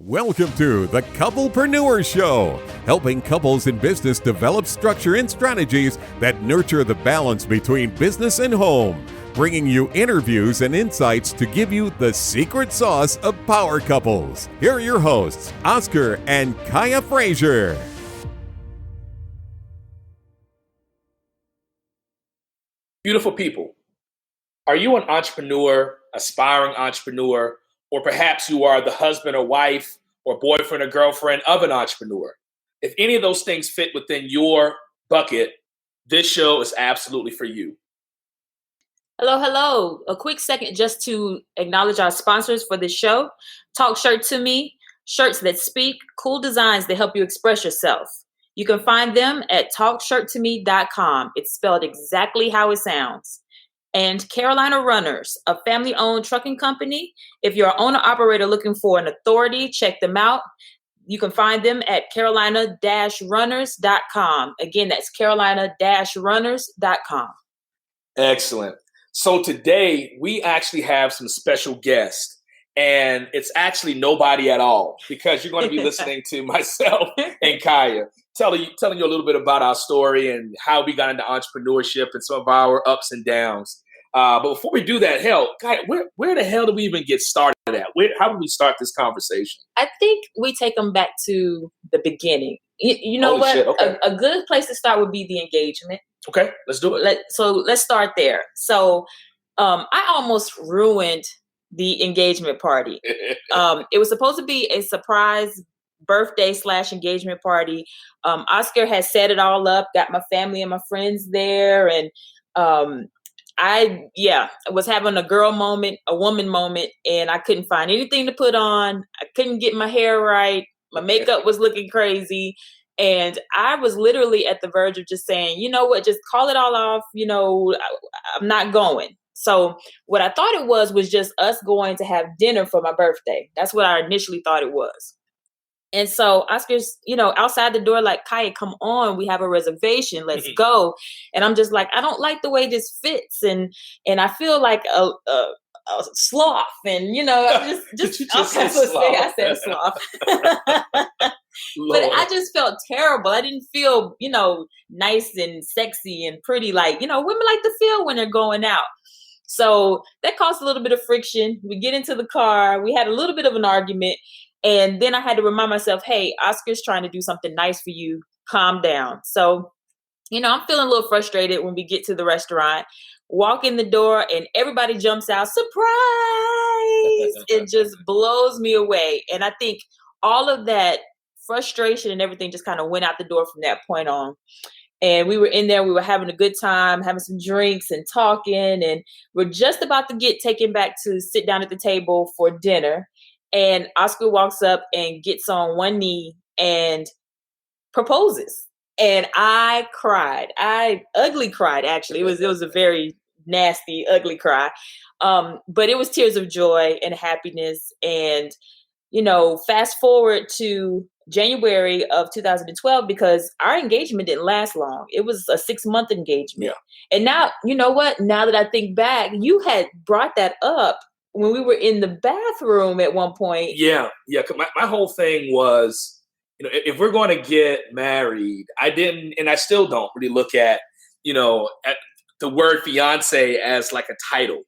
Welcome to the Couple-preneurs Show, helping couples in business develop structure and strategies that nurture the balance between business and home, bringing you interviews and insights to give you the secret sauce of power couples. Here are your hosts, Oscar and Kiya Frazier. Beautiful people, are you an entrepreneur, aspiring entrepreneur, or perhaps you are the husband or wife or boyfriend or girlfriend of an entrepreneur? If any of those things fit within your bucket, this show is absolutely for you. Hello. A quick second just to acknowledge our sponsors for this show. Talk Shirt to Me, shirts that speak, cool designs that help you express yourself. You can find them at talkshirttome.com. It's spelled exactly how it sounds. And Carolina Runners, a family-owned trucking company. If you're an owner-operator looking for an authority, check them out. You can find them at carolina-runners.com. Again, that's carolina-runners.com. Excellent. So today we actually have some special guests, and it's actually nobody at all, because you're going to be listening to myself and Kiya telling you a little bit about our story and how we got into entrepreneurship and some of our ups and downs. But before we do that, Kiya, where the hell did we even get started at? How did we start this conversation? I think we take them back to the beginning. You know what? Shit. Okay. A good place to start would be the engagement. Okay, let's do it. Let's start there. So I almost ruined the engagement party. It was supposed to be a surprise birthday/engagement party. Oscar had set it all up, got my family and my friends there, and I was having a girl moment, a woman moment, and I couldn't find anything to put on. I couldn't get my hair right. My makeup was looking crazy. And I was literally at the verge of just saying, you know what, just call it all off. I'm not going. So what I thought it was just us going to have dinner for my birthday. That's what I initially thought it was. And so Oscar's, outside the door, like, Kiya, come on, we have a reservation. Let's go. And I'm just like, I don't like the way this fits. And I feel like a sloth. And, I said sloth. But I just felt terrible. I didn't feel, nice and sexy and pretty. Like, women like to feel when they're going out. So that caused a little bit of friction. We get into the car. We had a little bit of an argument. And then I had to remind myself, hey, Oscar's trying to do something nice for you. Calm down. So, I'm feeling a little frustrated when we get to the restaurant, walk in the door, and everybody jumps out. Surprise! It just blows me away. And I think all of that frustration and everything just kind of went out the door from that point on. And we were in there, we were having a good time, having some drinks and talking. And we're just about to get taken back to sit down at the table for dinner. And Oscar walks up and gets on one knee and proposes. And I cried. I ugly cried, actually. It was a very nasty, ugly cry. But it was tears of joy and happiness. And, fast forward to January of 2012, because our engagement didn't last long. It was a 6-month engagement. Yeah. And now, you know what? Now that I think back, you had brought that up when we were in the bathroom at one point. Yeah. My whole thing was, if we're going to get married, I didn't, and I still don't really look at, at the word fiance as like a title.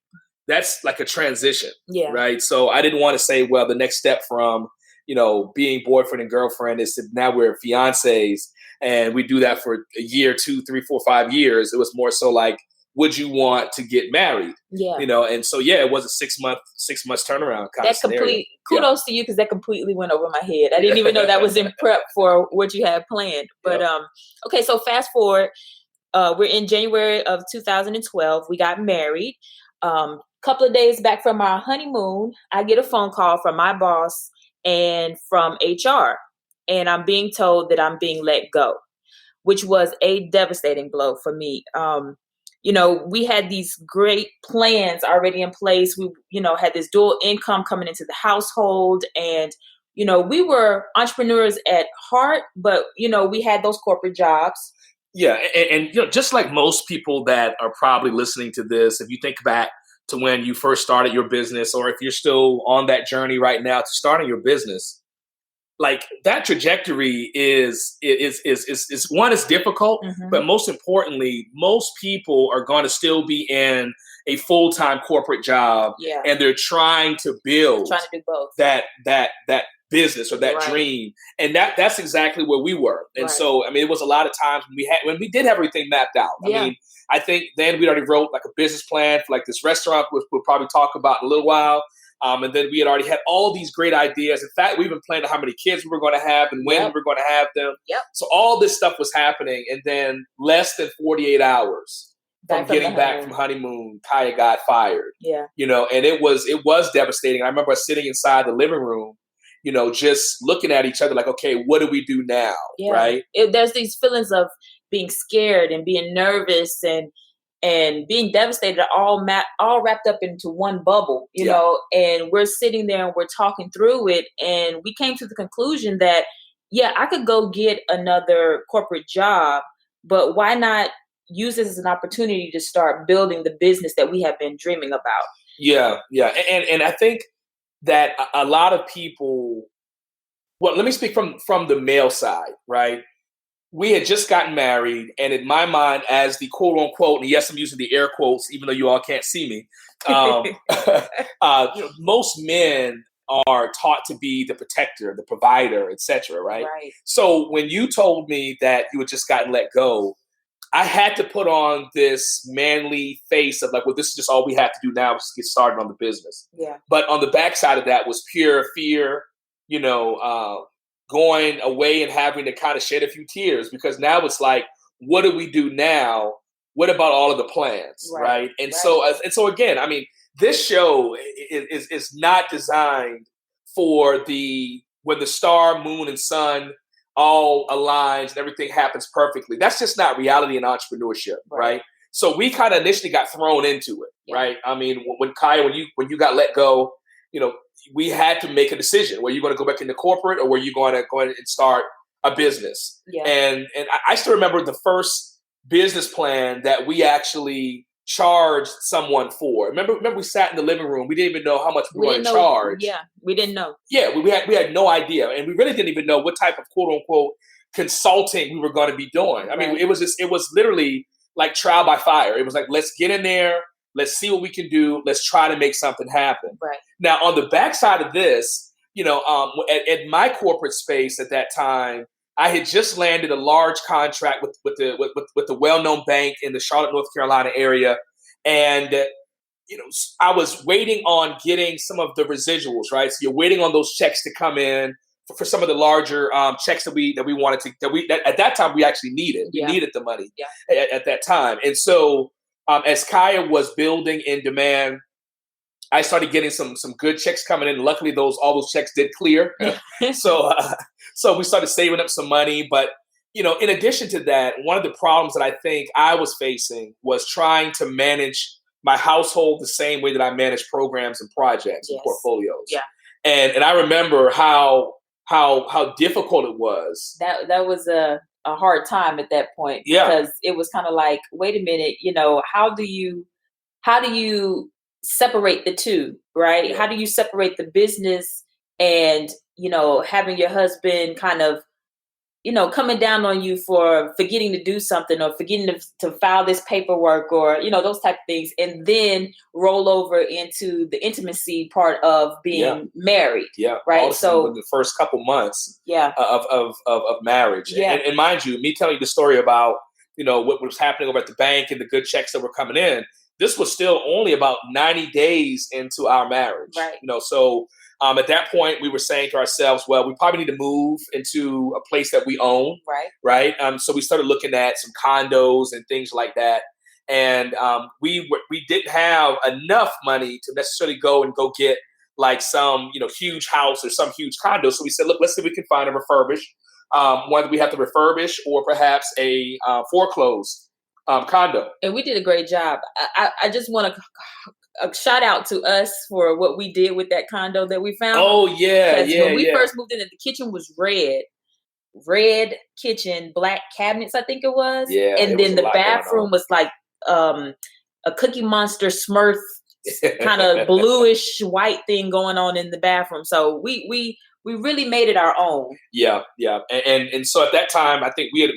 That's like a transition. Yeah. Right. So I didn't want to say, well, the next step from, being boyfriend and girlfriend is now we're fiancés and we do that for a year, 2, 3, 4, 5 years. It was more so like, would you want to get married? Yeah. And so, it was a 6 months turnaround kind of scenario. Kudos to you, because that completely went over my head. I didn't even know that was in prep for what you had planned. But, okay. So fast forward, we're in January of 2012. We got married. Couple of days back from our honeymoon, I get a phone call from my boss and from HR. And I'm being told that I'm being let go, which was a devastating blow for me. We had these great plans already in place. We, had this dual income coming into the household, and, we were entrepreneurs at heart, but, we had those corporate jobs. Yeah. And just like most people that are probably listening to this, if you think back to when you first started your business, or if you're still on that journey right now to starting your business, like that trajectory is one, is difficult, but most importantly, most people are going to still be in a full-time corporate job, and they're trying to do both that business or that dream, and that's exactly where we were. And so, I mean, it was a lot of times when we did have everything mapped out. I mean, I think then we already wrote like a business plan for like this restaurant, which we'll probably talk about in a little while. And then we had already had all these great ideas. In fact, we even planned how many kids we were going to have and when we were going to have them. So all this stuff was happening. And then less than 48 hours from getting back from honeymoon, Kiya got fired. You know, and it was devastating. I remember sitting inside the living room, you know, just looking at each other like, okay, what do we do now? Right? There's these feelings of being scared and being nervous and being devastated, all wrapped up into one bubble, you know, and we're sitting there and we're talking through it. And we came to the conclusion that, I could go get another corporate job, but why not use this as an opportunity to start building the business that we have been dreaming about? And I think that a lot of people, well, let me speak from the male side, right? We had just gotten married, and in my mind, as the quote unquote, and yes, I'm using the air quotes, even though you all can't see me, you know, most men are taught to be the protector, the provider, etc. Right? So when you told me that you had just gotten let go, I had to put on this manly face of like, well, this is just all we have to do now, is get started on the business. But on the backside of that was pure fear, you know, going away and having to kind of shed a few tears, because now it's like, what do we do now? What about all of the plans, right? And so again, I mean, this show is not designed for when the star, moon, and sun all aligns and everything happens perfectly. That's just not reality in entrepreneurship, right? So we kind of initially got thrown into it, right? I mean, when Kiya, when you got let go, you know, we had to make a decision. Were you going to go back into corporate, or were you going to go ahead and start a business? And I still remember the first business plan that we actually charged someone for. Remember we sat in the living room. We didn't even know how much we were going to charge. We didn't know. We had no idea. And we really didn't even know what type of quote unquote consulting we were going to be doing. I mean, it was literally like trial by fire. It was like, let's get in there. Let's see what we can do. Let's try to make something happen. Now, on the backside of this, you know, at my corporate space at that time, I had just landed a large contract with the well-known bank in the Charlotte, North Carolina area, and you know, I was waiting on getting some of the residuals. Right, so you're waiting on those checks to come in for some of the larger checks that we wanted to at that time we actually needed. We needed the money at that time, and so. As Kiya was building in demand, I started getting some good checks coming in. Luckily, all those checks did clear. So we started saving up some money. But, you know, in addition to that, one of the problems that I think I was facing was trying to manage my household the same way that I manage programs and projects and portfolios. And I remember how difficult it was. That was a hard time at that point, because it was kind of like, wait a minute, you know, how do you separate the two, right? How do you separate the business and, you know, having your husband kind of, you know, coming down on you for forgetting to do something or forgetting to file this paperwork or, you know, those type of things, and then roll over into the intimacy part of being married. Right. Also, the first couple months of marriage. And mind you, me telling you the story about, you know, what was happening over at the bank and the good checks that were coming in, this was still only about 90 days into our marriage. Right. You know, so at that point, we were saying to ourselves, well, we probably need to move into a place that we own. Right. So we started looking at some condos and things like that. And we didn't have enough money to necessarily go get like some, you know, huge house or some huge condo. So we said, look, let's see if we can find a refurbished, one that we have to refurbish, or perhaps a foreclosed condo. And we did a great job. I just want to a shout out to us for what we did with that condo that we found. Oh yeah, when we first moved in, the kitchen was red kitchen, black cabinets, I think it was. And then the bathroom was like a Cookie Monster Smurf kind of bluish white thing going on in the bathroom. So we we really made it our own. Yeah. And so at that time, I think we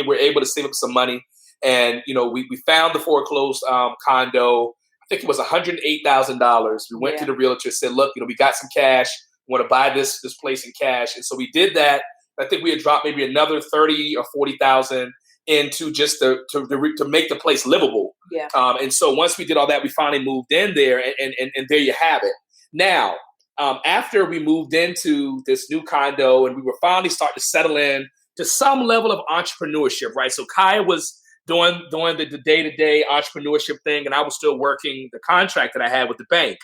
were able to save up some money, and we found the foreclosed condo. I think it was $108,000. We went to the realtor, said, "Look, we got some cash. We want to buy this place in cash." And so we did that. I think we had dropped maybe another 30 or 40,000 into just to make the place livable. Yeah. And so once we did all that, we finally moved in there, and there you have it. Now, after we moved into this new condo and we were finally starting to settle in to some level of entrepreneurship, right? So Kiya was doing the day-to-day entrepreneurship thing, and I was still working the contract that I had with the bank.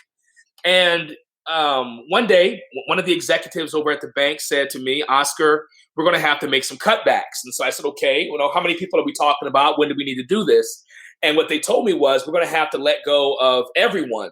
And one day, one of the executives over at the bank said to me, "Oscar, we're going to have to make some cutbacks." And so I said, "Okay, how many people are we talking about? When do we need to do this?" And what they told me was, "We're going to have to let go of everyone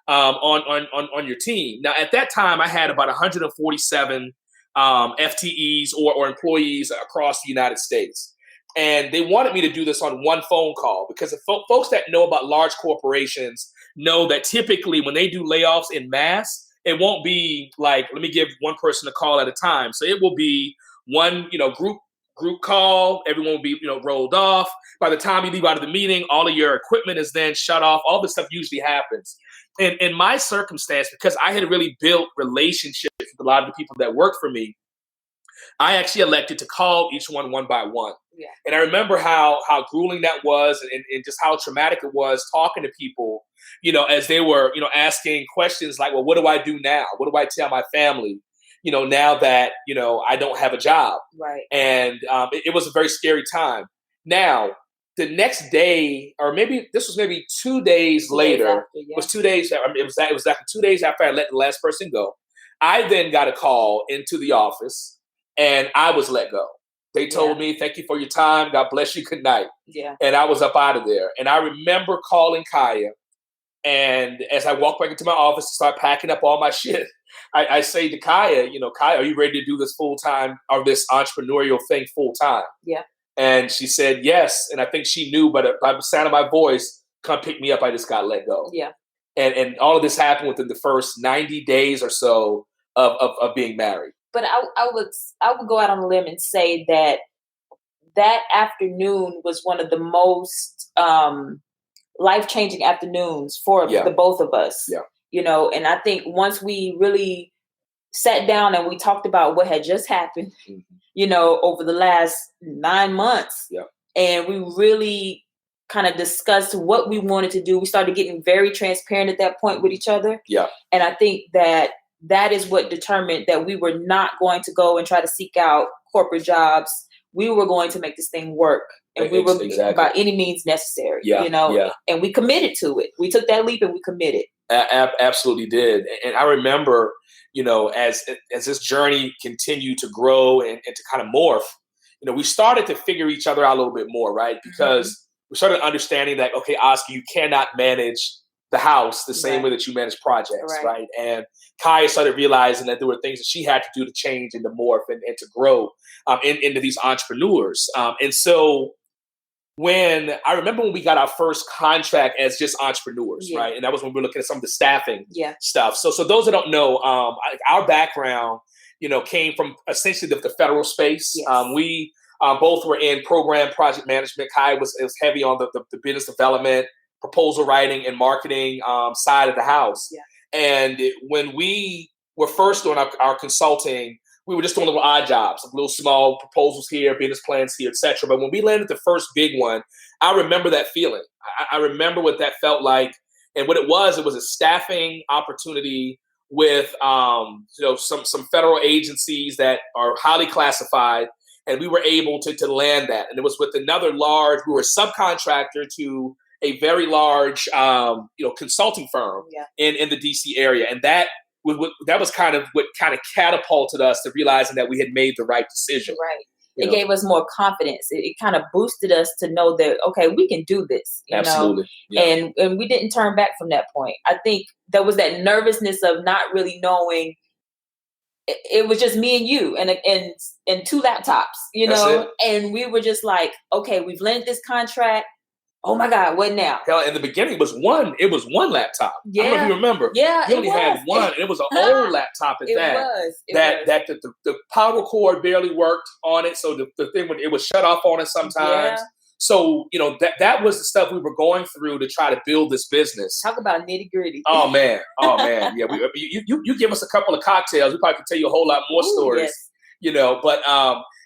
on your team." Now, at that time, I had about 147 FTEs or employees across the United States. And they wanted me to do this on one phone call, because the folks that know about large corporations know that typically when they do layoffs in mass, it won't be like, let me give one person a call at a time. So it will be one, group call. Everyone will be, rolled off. By the time you leave out of the meeting, all of your equipment is then shut off. All this stuff usually happens. And in my circumstance, because I had really built relationships with a lot of the people that worked for me, I actually elected to call each one by one. Yeah. And I remember how grueling that was, and just how traumatic it was talking to people, as they were, asking questions like, "Well, what do I do now? What do I tell my family, now that, I don't have a job?" Right. And it was a very scary time. Now, the next day, or maybe this was maybe 2 days later, it was 2 days. It was like 2 days after I let the last person go. I then got a call into the office, and I was let go. They told me, "Thank you for your time. God bless you. Good night." Yeah. And I was up out of there. And I remember calling Kiya. And as I walked back into my office to start packing up all my shit, I say to Kiya, "Kiya, are you ready to do this full time, or this entrepreneurial thing full time?" Yeah. And she said yes. And I think she knew, but by the sound of my voice, "Come pick me up. I just got let go." Yeah. And all of this happened within the first 90 days or so of being married. But I would go out on a limb and say that afternoon was one of the most life-changing afternoons for the both of us. Yeah. And I think once we really sat down and we talked about what had just happened, over the last 9 months, and we really kind of discussed what we wanted to do. We started getting very transparent at that point with each other. Yeah. And I think that is what determined that we were not going to go and try to seek out corporate jobs. We were going to make this thing work, and we were by any means necessary, and we committed to it. We took that leap and we committed. Absolutely did. And I remember, as this journey continued to grow and to kind of morph, we started to figure each other out a little bit more, right? Because we started understanding that, okay, Oscar, you cannot manage the house the same way that you manage projects, right? And Kiya started realizing that there were things that she had to do to change and to morph and to grow into these entrepreneurs. And so when we got our first contract as just entrepreneurs, right? And that was when we were looking at some of the staffing stuff. So those that don't know, our background, came from essentially the federal space. Yes. We both were in program project management. Kiya was heavy on the business development, proposal writing, and marketing side of the house. Yeah. And when we were first doing our consulting, we were just doing little odd jobs, little small proposals here, business plans here, etc. But when we landed the first big one, I remember that feeling. I remember what that felt like. And what it was a staffing opportunity with some federal agencies that are highly classified. And we were able to land that. And it was with another we were a subcontractor to a very large consulting firm in the DC area. And that was kind of what kind of catapulted us to realizing that we had made the right decision. Right. It gave us more confidence. It kind of boosted us to know that, okay, we can do this. Absolutely. Yeah. And we didn't turn back from that point. I think there was that nervousness of not really knowing. It was just me and you and two laptops, and we were just like, okay, we've landed this contract. Oh my God, what now? Hell, in the beginning, it was one laptop. Yeah. I don't know if you remember. Yeah, you only had one, and it was an old laptop at that. That the power cord barely worked on it, so the thing it was shut off on it sometimes. Yeah. So that was the stuff we were going through to try to build this business. Talk about nitty gritty. Oh man. Yeah, you give us a couple of cocktails, we probably could tell you a whole lot more stories. Yes. But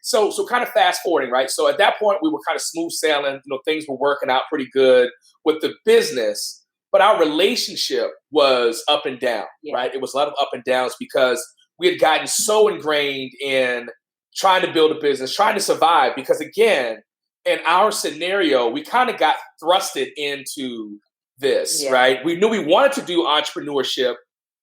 so kind of fast forwarding, right? So at that point, we were kind of smooth sailing. Things were working out pretty good with the business, but our relationship was up and down, right? It was a lot of up and downs because we had gotten so ingrained in trying to build a business, trying to survive. Because again, in our scenario, we kind of got thrusted into this, right? We knew we wanted to do entrepreneurship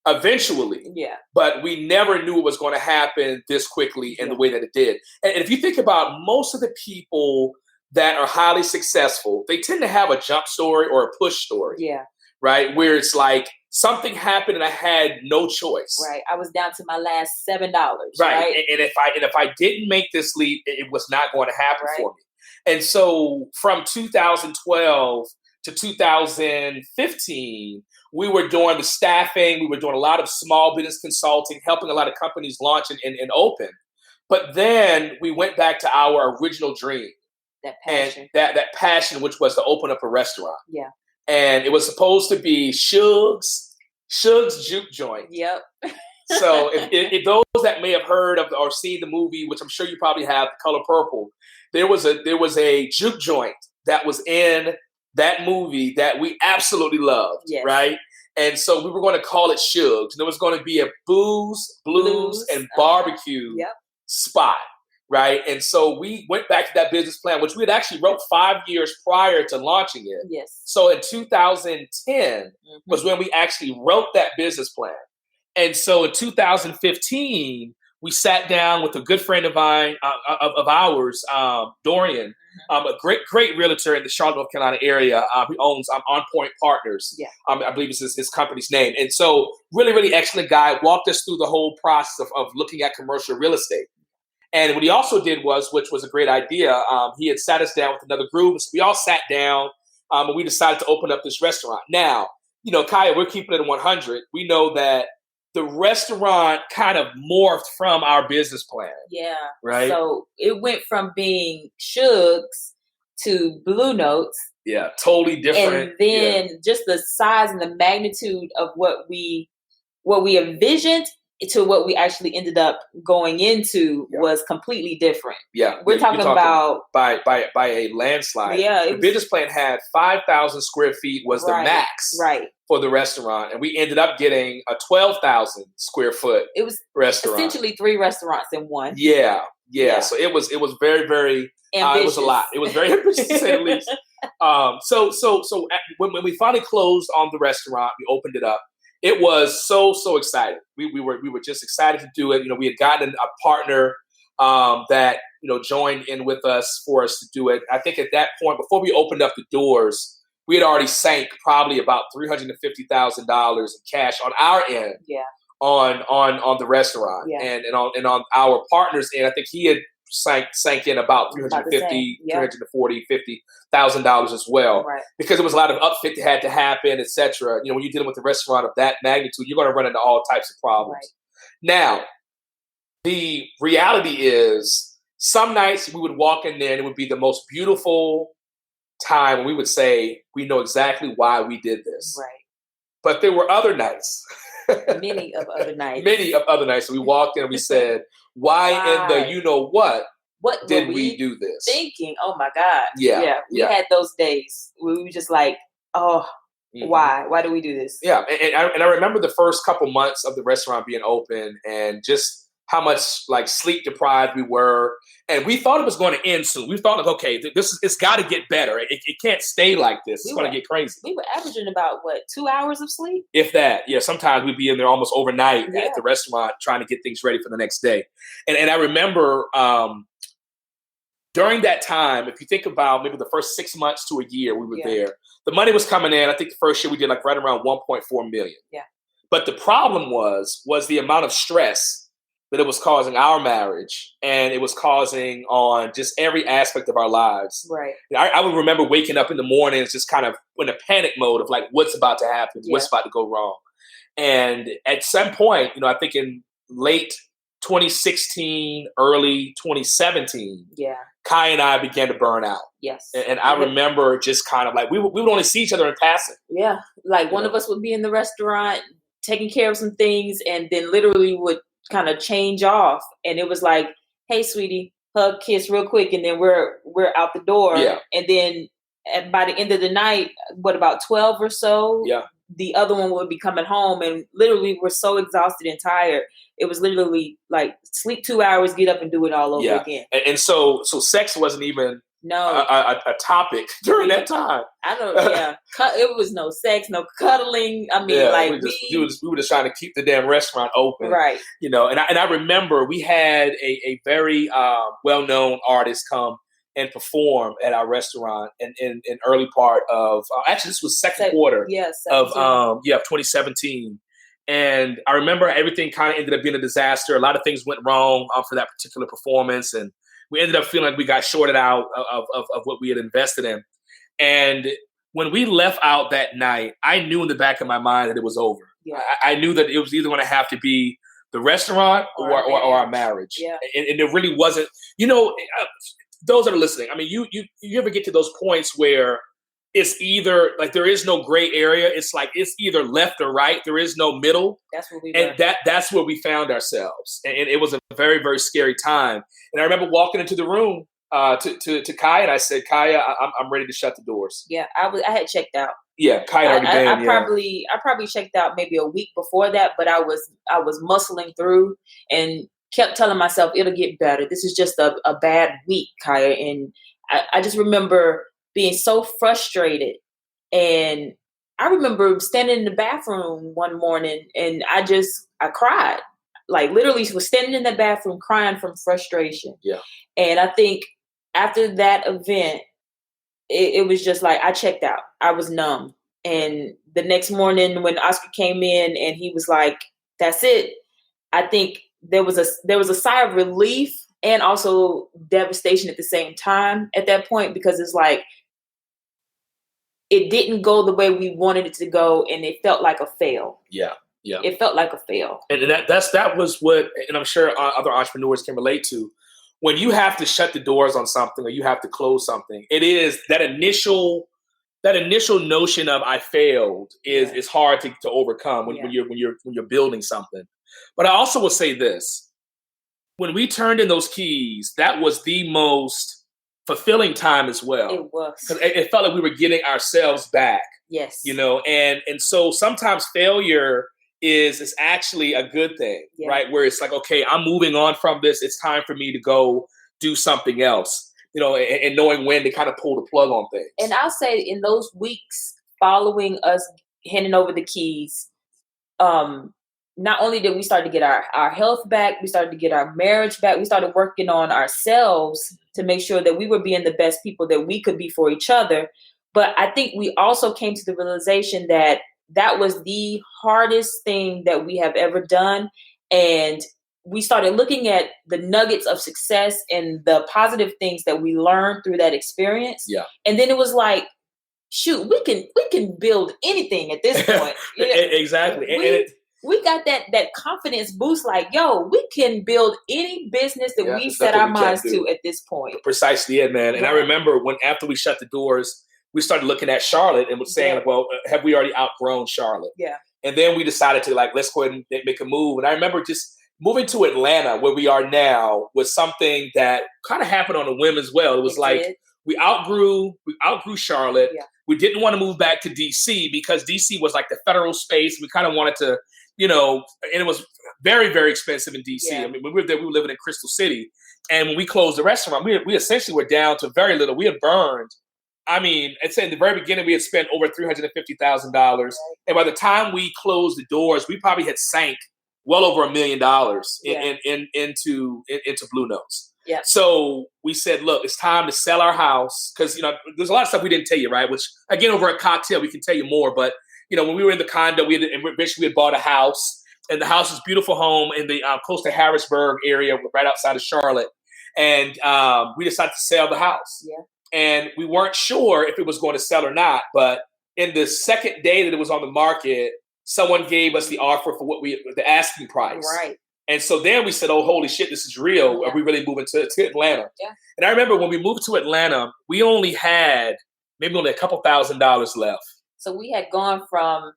eventually, but we never knew it was going to happen this quickly in the way that it did. And if you think about most of the people that are highly successful, they tend to have a jump story or a push story, right? Where it's like something happened and I had no choice. Right. I was down to my last $7. Right. And if I didn't make this leap, it was not going to happen for me. And so from 2012 to 2015, we were doing the staffing. We were doing a lot of small business consulting, helping a lot of companies launch and open. But then we went back to our original dream. That passion. And that passion, which was to open up a restaurant. Yeah. And it was supposed to be Suge's Juke Joint. Yep. So if those that may have heard of or seen the movie, which I'm sure you probably have, The Color Purple, there was a juke joint that was in that movie that we absolutely loved, right? And so we were going to call it Suge's, and it was going to be a booze, blues, and barbecue spot, right? And so we went back to that business plan, which we had actually wrote 5 years prior to launching it. Yes. So in 2010 was when we actually wrote that business plan. And so in 2015, we sat down with a good friend of mine, of ours, Dorian, a great realtor in the Charlotte, North Carolina area. He owns On Point Partners. Yeah. I believe it's his company's name. And so really, really excellent guy, walked us through the whole process of looking at commercial real estate. And what he also did was, which was a great idea, he had sat us down with another group. So we all sat down and we decided to open up this restaurant. Now, Kiya, we're keeping it at 100. We know that the restaurant kind of morphed from our business plan. Yeah. Right. So it went from being Suge's to Blue Notes. Yeah. Totally different. And then just the size and the magnitude of what we envisioned to what we actually ended up going into was completely different. Yeah. We're talking about by a landslide. Yeah. The business plan had 5,000 square feet was the max. Right. For the restaurant, and we ended up getting a 12,000 square foot. It was restaurant, essentially 3 restaurants in one. Yeah. So it was very, very. It was a lot. It was very ambitious to say the least. So when we finally closed on the restaurant, we opened it up. It was so exciting. We were just excited to do it. We had gotten a partner that joined in with us for us to do it. I think at that point, before we opened up the doors, we had already sank probably about $350,000 in cash on our end, on the restaurant, and on our partner's end. I think he had sank in about $350,000 as well, right? Because there was a lot of upfit that had to happen, etc. When you're dealing with a restaurant of that magnitude, you're going to run into all types of problems. Right. Now, the reality is, some nights we would walk in there and it would be the most beautiful time when we would say, we know exactly why we did this. Right. But there were other nights. Many of other nights. Many of other nights. So we walked in and we said, why in the what did we do this? Thinking, oh my God. Yeah. We had those days where we were just like, why? Why do we do this? Yeah. And I remember the first couple months of the restaurant being open and just how much like sleep deprived we were. And we thought it was going to end soon. We thought, like, okay, it's got to get better. It can't stay like this. It's going to get crazy. We were averaging about, 2 hours of sleep? If that. Yeah, sometimes we'd be in there almost overnight at the restaurant trying to get things ready for the next day. And I remember during that time, if you think about maybe the first 6 months to a year we were there, the money was coming in. I think the first year we did like right around $1.4 million. Yeah. But the problem was the amount of stress but it was causing our marriage, and it was causing on just every aspect of our lives. Right. I would remember waking up in the mornings just kind of in a panic mode of like, what's about to happen? What's about to go wrong? And at some point, I think in late 2016, early 2017, Kiya and I began to burn out. Yes. And I remember just kind of like, we would only see each other in passing. Yeah. Like one of us would be in the restaurant taking care of some things, and then literally would kind of change off. And it was like, hey, sweetie, hug, kiss real quick. And then we're out the door. Yeah. And then by the end of the night, about 12 or so, the other one would be coming home, and literally we're so exhausted and tired. It was literally like sleep 2 hours, get up and do it all over again. And so sex wasn't even a topic during that time. I don't. Yeah, it was no sex, no cuddling. I mean, we were just trying to keep the damn restaurant open, right? And I remember we had a very well-known artist come and perform at our restaurant in early part of actually this was second quarter of 2017. And I remember everything kind of ended up being a disaster. A lot of things went wrong for that particular performance, and we ended up feeling like we got shorted out of what we had invested in. And when we left out that night, I knew in the back of my mind that it was over. Yeah. I knew that it was either going to have to be the restaurant or our marriage. Yeah. And it really wasn't, those that are listening, I mean, you ever get to those points where it's either like there is no gray area. It's like it's either left or right. There is no middle. That's where we were. And that's where we found ourselves. And it was a very, very scary time. And I remember walking into the room to Kiya, and I said, Kiya, I'm ready to shut the doors. Yeah, I had checked out. Yeah, Kiya already been. I probably checked out maybe a week before that, but I was muscling through and kept telling myself it'll get better. This is just a bad week, Kiya. And I just remember being so frustrated. And I remember standing in the bathroom one morning, and I cried. Like literally was standing in the bathroom crying from frustration. Yeah. And I think after that event, it was just like I checked out. I was numb. And the next morning when Oscar came in and he was like, that's it, I think there was a sigh of relief and also devastation at the same time at that point, because it's like it didn't go the way we wanted it to go, and it felt like a fail. Yeah. Yeah. It felt like a fail. And that was what, and I'm sure other entrepreneurs can relate to. When you have to shut the doors on something or you have to close something, it is that initial notion of I failed is hard to overcome when you're building something. But I also will say this: when we turned in those keys, that was the most fulfilling time as well. It was. Because it felt like we were getting ourselves back. Yes. And so sometimes failure is actually a good thing, right? Where it's like, okay, I'm moving on from this. It's time for me to go do something else, and knowing when to kind of pull the plug on things. And I'll say in those weeks following us handing over the keys, not only did we start to get our health back, we started to get our marriage back. We started working on ourselves to make sure that we were being the best people that we could be for each other. But I think we also came to the realization that was the hardest thing that we have ever done. And we started looking at the nuggets of success and the positive things that we learned through that experience. Yeah. And then it was like, shoot, we can build anything at this point. Exactly. We got that confidence boost, like, yo, we can build any business that we set our minds to at this point. Precisely it, man. And I remember after we shut the doors, we started looking at Charlotte and was saying, well, have we already outgrown Charlotte? Yeah. And then we decided to let's go ahead and make a move. And I remember just moving to Atlanta, where we are now, was something that kind of happened on a whim as well. It was we outgrew Charlotte. Yeah. We didn't want to move back to DC because DC was like the federal space. We kind of wanted to, and it was very, very expensive in DC. Yeah. I mean, when we were there, we were living in Crystal City. And when we closed the restaurant, we essentially were down to very little. We had burned. I mean, I'd say in the very beginning, we had spent over $350,000. Right. And by the time we closed the doors, we probably had sank well over $1 million into Blue Notes. Yeah. So we said, look, it's time to sell our house. Because, there's a lot of stuff we didn't tell you, right? Which, again, over a cocktail, we can tell you more. But, when we were in the condo, we had bought a house. and the house is beautiful home in the close to Harrisburg area, right outside of Charlotte. And we decided to sell the house. Yeah. And we weren't sure if it was going to sell or not. But in the second day that it was on the market, someone gave us the offer for the asking price. Right. And so then we said, oh, holy shit, this is real. Yeah. Are we really moving to Atlanta? Yeah. And I remember when we moved to Atlanta, we only had maybe only a couple $1,000s left. So we had gone from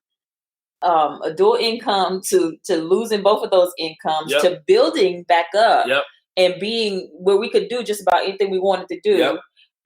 a dual income to losing both of those incomes, Yep. to building back up, Yep. and being where we could do just about anything we wanted to do. Yep.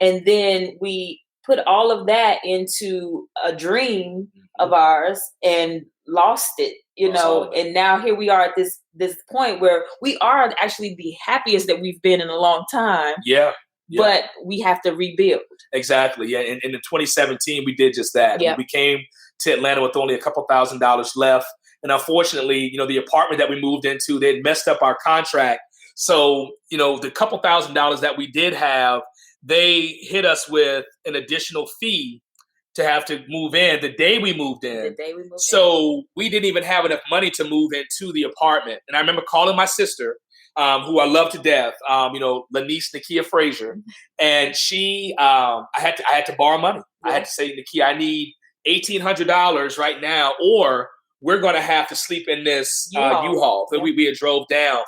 And then we put all of that into a dream of ours and lost it, and now here we are at this point where we are actually the happiest that we've been in a long time. Yeah. But we have to rebuild. Exactly. Yeah. And in 2017, we did just that. Yeah. We came to Atlanta with only a couple $1,000s left. And unfortunately, the apartment that we moved into, they'd messed up our contract. So, the couple $1,000s that we did have, they hit us with an additional fee to have to move in the day we moved in. So we didn't even have enough money to move into the apartment. And I remember calling my sister, who I love to death, Lanice Kiya Frazier, and she, I had to borrow money. Yeah. I had to say, Kiya, I need $1,800 right now, or we're going to have to sleep in this U-Haul that we had drove down.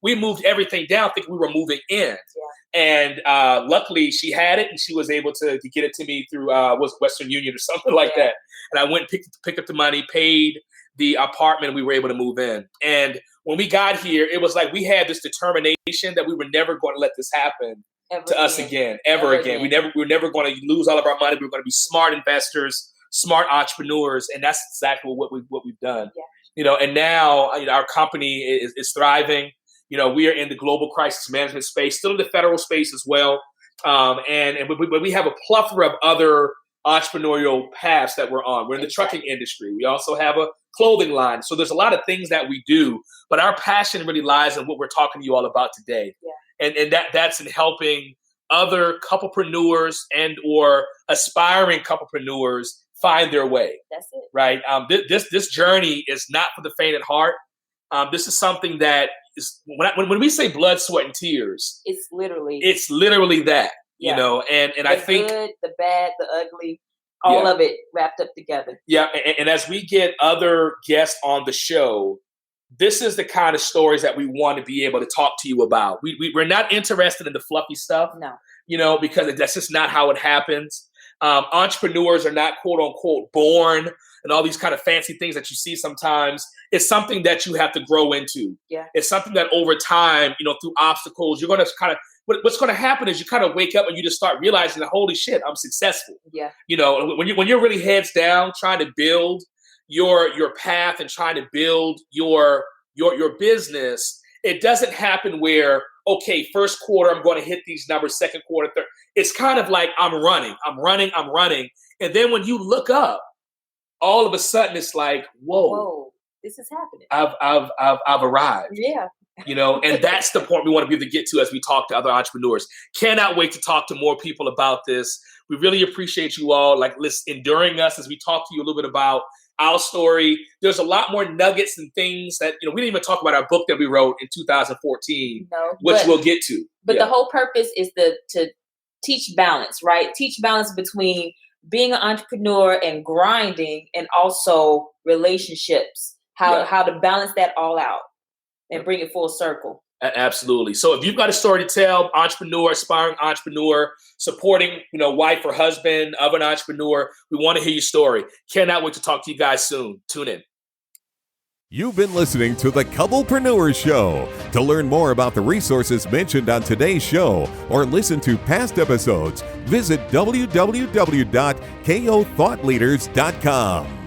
We moved everything down thinking we were moving in. Yeah. And luckily she had it, and she was able to get it to me through Western Union or something like that. And I went and picked up the money, paid the apartment, and we were able to move in. And when we got here, it was like we had this determination that we were never going to let this happen us again, ever again. We were never going to lose all of our money. We were going to be smart investors, smart entrepreneurs, and that's exactly what we've done. Yeah. And now our company is thriving. We are in the global crisis management space, still in the federal space as well, but we have a plethora of other entrepreneurial paths that we're on. We're in the trucking industry. We also have a clothing line. So there's a lot of things that we do, but our passion really lies in what we're talking to you all about today. Yeah. And that's in helping other couplepreneurs and or aspiring couplepreneurs find their way. That's it. Right? This journey is not for the faint at heart. This is something that is, when we say blood, sweat, and tears, it's literally that. Yeah. And I think the good, the bad, the ugly, all of it wrapped up together. Yeah. And as we get other guests on the show, this is the kind of stories that we want to be able to talk to you about. We're not interested in the fluffy stuff, because that's just not how it happens. Entrepreneurs are not quote unquote born and all these kind of fancy things that you see sometimes. It's something that you have to grow into. Yeah. It's something that over time, through obstacles, you're going to kind of, what's going to happen is you kind of wake up and you just start realizing that, holy shit, I'm successful. Yeah. When you're really heads down trying to build your path and trying to build your business, it doesn't happen where, okay, first quarter, I'm going to hit these numbers, second quarter, third. It's kind of like I'm running. And then when you look up, all of a sudden it's like, whoa, this is happening. I've arrived. Yeah. And that's the point we want to be able to get to as we talk to other entrepreneurs. Cannot wait to talk to more people about this. We really appreciate you all enduring us as we talk to you a little bit about our story. There's a lot more nuggets and things that, we didn't even talk about our book that we wrote in 2014, which we'll get to. But the whole purpose is to teach balance, right? Teach balance between being an entrepreneur and grinding, and also relationships, how to balance that all out and bring it full circle. Absolutely. So if you've got a story to tell, entrepreneur, aspiring entrepreneur, supporting, wife or husband of an entrepreneur, we want to hear your story. Cannot wait to talk to you guys soon. Tune in. You've been listening to the Couple-preneurs Show. To learn more about the resources mentioned on today's show or listen to past episodes, visit www.kothoughtleaders.com.